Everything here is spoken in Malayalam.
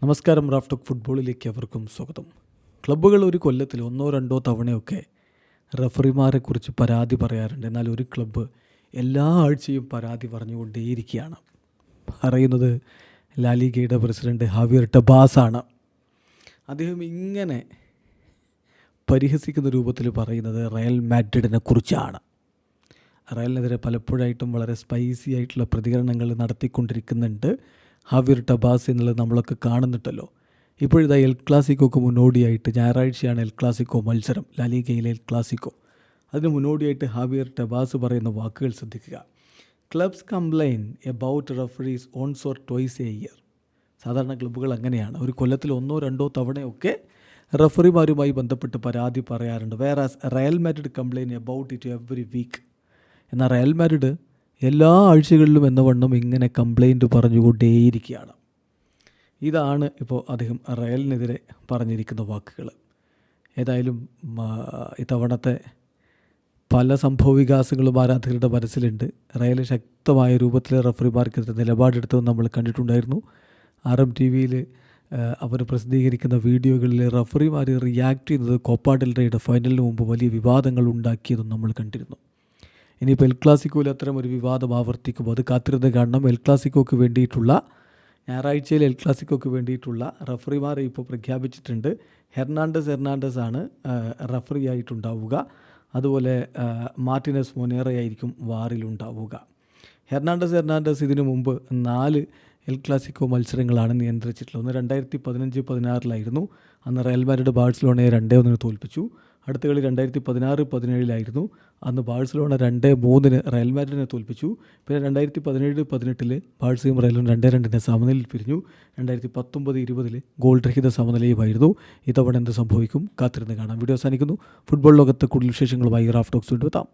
നമസ്കാരം. റാഫ് ടോക്ക് ഫുട്ബോളിലേക്ക് അവർക്കും സ്വാഗതം. ക്ലബ്ബുകൾ ഒരു കൊല്ലത്തിൽ ഒന്നോ രണ്ടോ തവണയൊക്കെ റഫറിമാരെക്കുറിച്ച് പരാതി പറയാറുണ്ട്. എന്നാൽ ഒരു ക്ലബ്ബ് എല്ലാ ആഴ്ചയും പരാതി പറഞ്ഞുകൊണ്ടേയിരിക്കുകയാണ്. പറയുന്നത് ലാലിഗയുടെ പ്രസിഡന്റ് ഹാവിയർ ടെബാസാണ്. അദ്ദേഹം ഇങ്ങനെ പരിഹസിക്കുന്ന രൂപത്തിൽ പറയുന്നത് റയൽ മാഡ്രിഡിനെ കുറിച്ചാണ്. റയലിനെതിരെ പലപ്പോഴായിട്ടും വളരെ സ്പൈസി ആയിട്ടുള്ള പ്രതികരണങ്ങൾ നടത്തിക്കൊണ്ടിരിക്കുന്നുണ്ട് ഹാവിയർ ടെബാസ് എന്നുള്ളത് നമ്മളൊക്കെ കാണുന്നുണ്ടല്ലോ. ഇപ്പോഴിതാ എൽ ക്ലാസിക്കോക്ക് മുന്നോടിയായിട്ട് ഞായറാഴ്ചയാണ് എൽ ക്ലാസിക്കോ മത്സരം, ലാലിഗയിലെ എൽ ക്ലാസിക്കോ. അതിന് മുന്നോടിയായിട്ട് ഹാവിയർ ടെബാസ് പറയുന്ന വാക്കുകൾ ശ്രദ്ധിക്കുക. Clubs complain about referees once or twice a year. സാധാരണ ക്ലബ്ബുകൾ അങ്ങനെയാണ്, ഒരു കൊല്ലത്തിൽ ഒന്നോ രണ്ടോ തവണയൊക്കെ റഫറിമാരുമായി ബന്ധപ്പെട്ട് പരാതി പറയാറുണ്ട്. Whereas Real Madrid complain about it every week. എന്നാൽ റയൽ മാഡ്രിഡ് എല്ലാ ആഴ്ചകളിലും എന്നവണ്ണം ഇങ്ങനെ കംപ്ലൈൻറ്റ് പറഞ്ഞുകൊണ്ടേയിരിക്കുകയാണ്. ഇതാണ് ഇപ്പോൾ അദ്ദേഹം റയലിനെതിരെ പറഞ്ഞിരിക്കുന്ന വാക്കുകൾ. ഏതായാലും ഇത്തവണത്തെ പല സംഭവവികാസങ്ങളും ആരാധകരുടെ മനസ്സിലുണ്ട്. റയൽ ശക്തമായ രൂപത്തിൽ റഫറിമാർക്കെതിരെ നിലപാടെടുത്തത് നമ്മൾ കണ്ടിട്ടുണ്ടായിരുന്നു. RM-TV അവർ പ്രസിദ്ധീകരിക്കുന്ന വീഡിയോകളിൽ റഫറിമാർ റിയാക്ട് ചെയ്യുന്നത് കോപ്പ ഡെൽ റേയുടെ ഫൈനലിന് മുമ്പ് വലിയ വിവാദങ്ങൾ ഉണ്ടാക്കിയതും നമ്മൾ കണ്ടിരുന്നു. ഇനിയിപ്പോൾ എൽ ക്ലാസിക്കോയിൽ അത്തരം ഒരു വിവാദം ആവർത്തിക്കുമ്പോൾ അത് കാത്തിരുന്ന് കാണണം. എൽ ക്ലാസിക്കോക്ക് വേണ്ടിയിട്ടുള്ള ഞായറാഴ്ചയിൽ എൽ ക്ലാസിക്കോക്ക് വേണ്ടിയിട്ടുള്ള റഫറിമാരെ ഇപ്പോൾ പ്രഖ്യാപിച്ചിട്ടുണ്ട്. ഹെർണാണ്ടസ് ആണ് റഫറി ആയിട്ടുണ്ടാവുക. അതുപോലെ മാർട്ടിനസ് മൊനേറയായിരിക്കും വാറിലുണ്ടാവുക. ഹെർണാണ്ടസ് ഇതിനു മുമ്പ് 4 എൽ ക്ലാസിക്കോ മത്സരങ്ങളാണ് നിയന്ത്രിച്ചിട്ടുള്ളത്. ഒന്ന് 2015-16 അന്ന് റയൽ മാഡ്രിഡ് ബാഴ്സലോണയെ 2-1 തോൽപ്പിച്ചു. അടുത്ത കളി 2016-17 അന്ന് ബാഴ്സലോണ 2-3 റയൽ മാഡ്രിഡിനെ തോൽപ്പിച്ചു. പിന്നെ 2017-18 ബാഴ്സയും റയലും 2-2 സമനിലയിൽ പിരിഞ്ഞു. 2019-20 ഗോൾ രഹിത സമനിലയുമായിരുന്നു. ഇത്തവണ എന്ത് സംഭവിക്കും കാത്തിരുന്ന് കാണാം. വീഡിയോ അവസാനിക്കുന്നു. ഫുട്ബോൾ ലോകത്തെ കൂടുതൽ വിശേഷങ്ങളുമായി റാഫ് ടോക്സ് വീണ്ടും എത്താം.